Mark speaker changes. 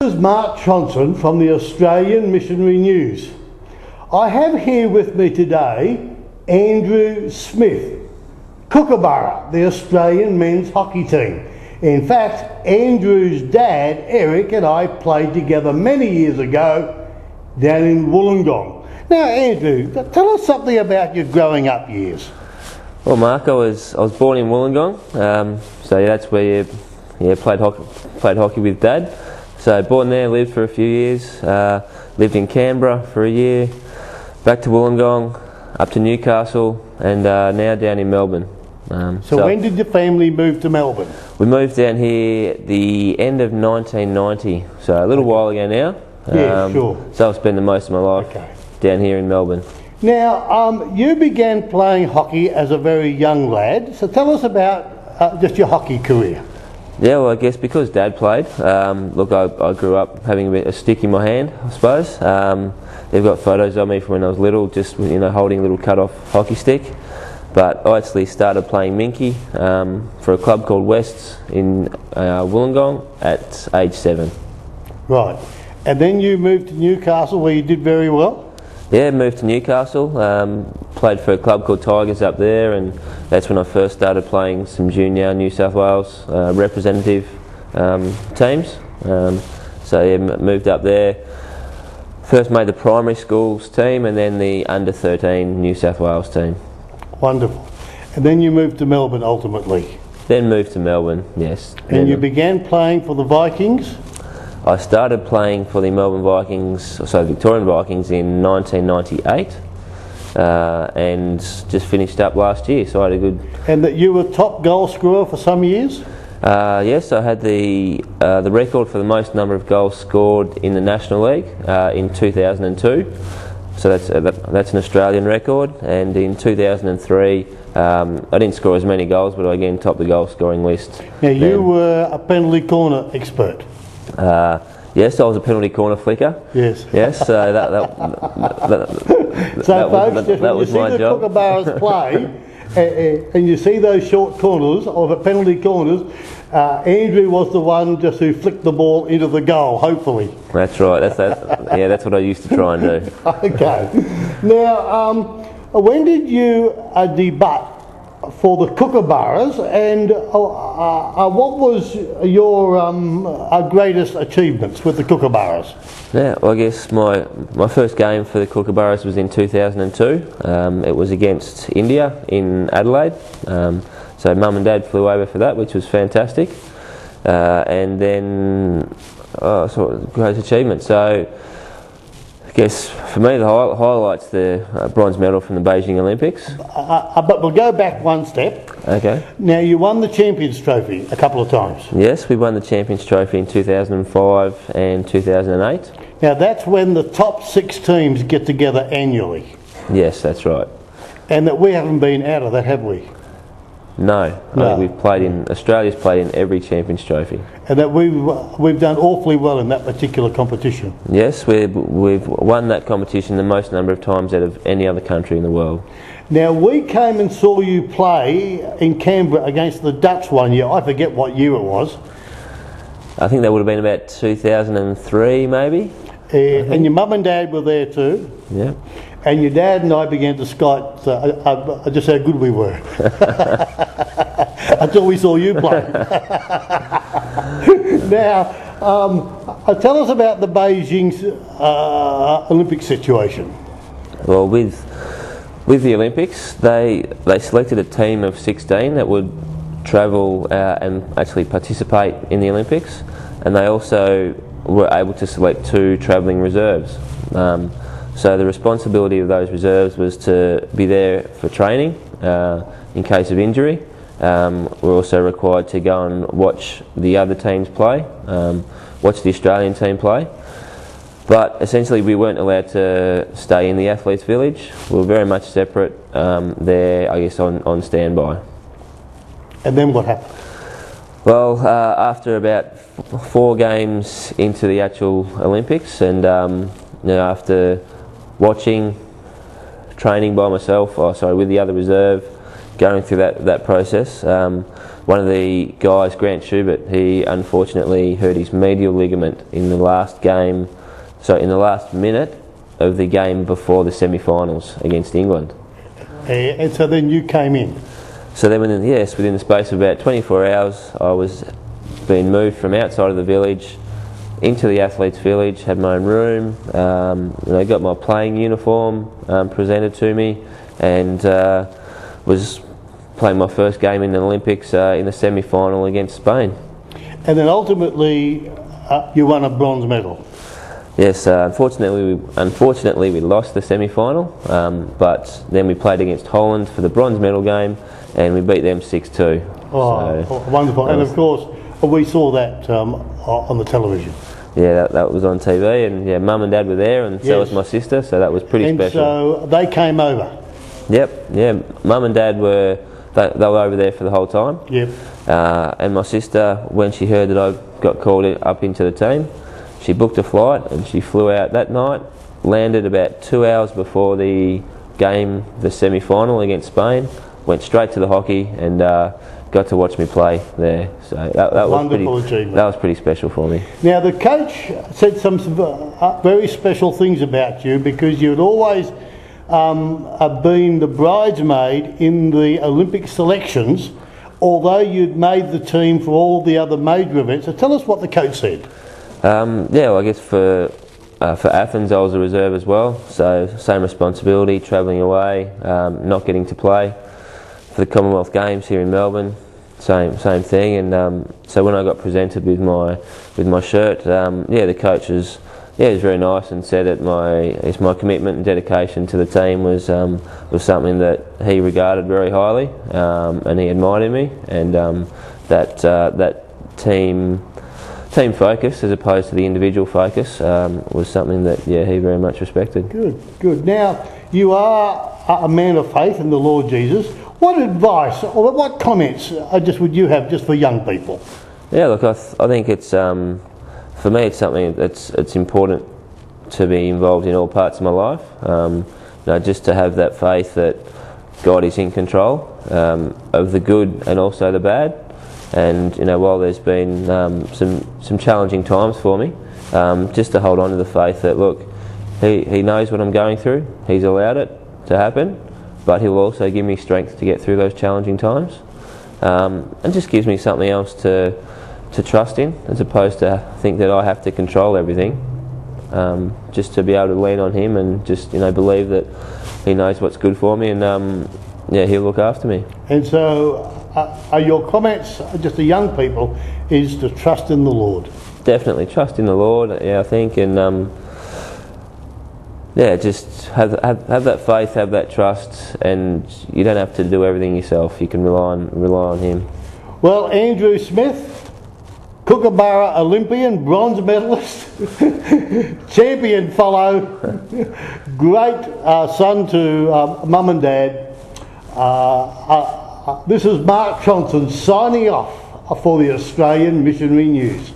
Speaker 1: This is Mark Tronson from the Australian Missionary News. I have here with me today Andrew Smith, Kookaburra, the Australian men's hockey team. In fact, Andrew's dad, Eric, and I played together many years ago down in Wollongong. Now, Andrew, tell us something about your growing up years.
Speaker 2: Well, Mark, I was born in Wollongong, so yeah, that's where played hockey with Dad. So born there, lived for a few years, lived in Canberra for a year, back to Wollongong, up to Newcastle, and now down in Melbourne.
Speaker 1: So when did your family move to Melbourne?
Speaker 2: We moved down here the end of 1990, so a little while ago now.
Speaker 1: Yeah, sure.
Speaker 2: So I've spent the most of my life down here in Melbourne.
Speaker 1: Now, you began playing hockey as a very young lad, so tell us about just your hockey career.
Speaker 2: Yeah, well, I guess because Dad played, look, I grew up having a stick in my hand, I suppose. They've got photos of me from when I was little, just holding a little cut-off hockey stick. But I actually started playing minky for a club called Wests in Wollongong at age 7.
Speaker 1: Right, and then you moved to Newcastle where you did very well?
Speaker 2: Yeah, moved to Newcastle, played for a club called Tigers up there, and that's when I first started playing some junior New South Wales representative teams. So yeah, moved up there. First made the primary schools team and then the under 13 New South Wales team.
Speaker 1: Wonderful. And then you moved to Melbourne ultimately?
Speaker 2: Then moved to Melbourne, yes.
Speaker 1: And you began playing for the Vikings?
Speaker 2: I started playing for the Melbourne Vikings, so Victorian Vikings, in 1998 and just finished up last year, so I had a good...
Speaker 1: And that you were top goal scorer for some years?
Speaker 2: Yes, I had the record for the most number of goals scored in the National League in 2002, so that's an Australian record, and in 2003 I didn't score as many goals, but I again topped the goal scoring list.
Speaker 1: Now you were a penalty corner expert?
Speaker 2: Yes, I was a penalty corner flicker.
Speaker 1: Yes.
Speaker 2: Yes, so that was my job.
Speaker 1: The Kookaburras play, and you see those short corners, or the penalty corners, Andrew was the one just who flicked the ball into the goal, hopefully. That's
Speaker 2: right. Yeah, that's what I used to try and do.
Speaker 1: Okay. Now, when did you debut for the Kookaburras, and what was your greatest achievements with the Kookaburras?
Speaker 2: Yeah, well, I guess my first game for the Kookaburras was in 2002. It was against India in Adelaide. So Mum and Dad flew over for that, which was fantastic. And then, great achievement. So I guess for me the highlight's the bronze medal from the Beijing Olympics.
Speaker 1: But we'll go back one step.
Speaker 2: Okay.
Speaker 1: Now you won the Champions Trophy a couple of times.
Speaker 2: Yes, we won the Champions Trophy in 2005 and 2008.
Speaker 1: Now that's when the top 6 teams get together annually.
Speaker 2: Yes, that's right.
Speaker 1: And that we haven't been out of that, have we?
Speaker 2: No. I think Australia's played in every Champions Trophy.
Speaker 1: And that we've done awfully well in that particular competition.
Speaker 2: Yes, we've won that competition the most number of times out of any other country in the world.
Speaker 1: Now we came and saw you play in Canberra against the Dutch one year. I forget what year it was.
Speaker 2: I think that would have been about 2003 maybe.
Speaker 1: And your mum and dad were there too.
Speaker 2: Yeah.
Speaker 1: And your dad and I began to Skype just how good we were until we saw you play. Now, tell us about the Beijing Olympic situation.
Speaker 2: Well, with the Olympics, they selected a team of 16 that would travel and actually participate in the Olympics, and they also were able to select 2 travelling reserves. So the responsibility of those reserves was to be there for training in case of injury. We're also required to go and watch the other teams play, watch the Australian team play. But essentially we weren't allowed to stay in the athletes' village. We were very much separate there, I guess, on standby.
Speaker 1: And then what happened?
Speaker 2: Well, after about 4 games into the actual Olympics, and after watching, training by myself, with the other reserve, going through that process, one of the guys, Grant Schubert, he unfortunately hurt his medial ligament in the last game, so in the last minute of the game before the semi-finals against England.
Speaker 1: And so then you came in?
Speaker 2: So then within the space of about 24 hours, I was being moved from outside of the village into the athletes' village, had my own room, got my playing uniform presented to me, and was playing my first game in the Olympics in the semi-final against Spain.
Speaker 1: And then ultimately you won a bronze medal.
Speaker 2: Yes, unfortunately we lost the semi-final, but then we played against Holland for the bronze medal game, and we beat them 6-2.
Speaker 1: Wonderful. And of course we saw that on the television.
Speaker 2: Yeah, that was on TV, and yeah, Mum and Dad were there, and so was my sister, so that was pretty special.
Speaker 1: So they came over?
Speaker 2: Yep, yeah. Mum and Dad were over there for the whole time.
Speaker 1: Yep.
Speaker 2: And my sister, when she heard that I got called up into the team, she booked a flight and she flew out that night, landed about 2 hours before the game, the semi-final against Spain, went straight to the hockey, and got to watch me play there. So that was pretty special for me.
Speaker 1: Now the coach said some very special things about you, because you'd always been the bridesmaid in the Olympic selections, although you'd made the team for all the other major events. So tell us what the coach said.
Speaker 2: I guess for Athens I was a reserve as well, so same responsibility, travelling away, not getting to play. For the Commonwealth Games here in Melbourne, same thing. And so when I got presented with my shirt, the coach was very nice, and said that my commitment and dedication to the team was something that he regarded very highly, and he admired in me, and that team focus as opposed to the individual focus was something that he very much respected. Good.
Speaker 1: Now you are a man of faith in the Lord Jesus. What advice or what comments would you have just for young people?
Speaker 2: Yeah, look, I think it's for me it's something it's important to be involved in all parts of my life. Just to have that faith that God is in control of the good and also the bad. And while there's been some challenging times for me, just to hold on to the faith that, look, He knows what I'm going through. He's allowed it to happen, but He'll also give me strength to get through those challenging times, and just gives me something else to trust in, as opposed to think that I have to control everything. Just to be able to lean on Him, and just believe that He knows what's good for me, and He'll look after me.
Speaker 1: And so your comments just to young people is to trust in the Lord.
Speaker 2: Definitely trust in the Lord, I think, and just have that faith, have that trust, and you don't have to do everything yourself. You can rely on Him.
Speaker 1: Well, Andrew Smith, Kookaburra Olympian, bronze medalist, champion fellow, great son to Mum and Dad. This is Mark Tronson signing off for the Australian Missionary News.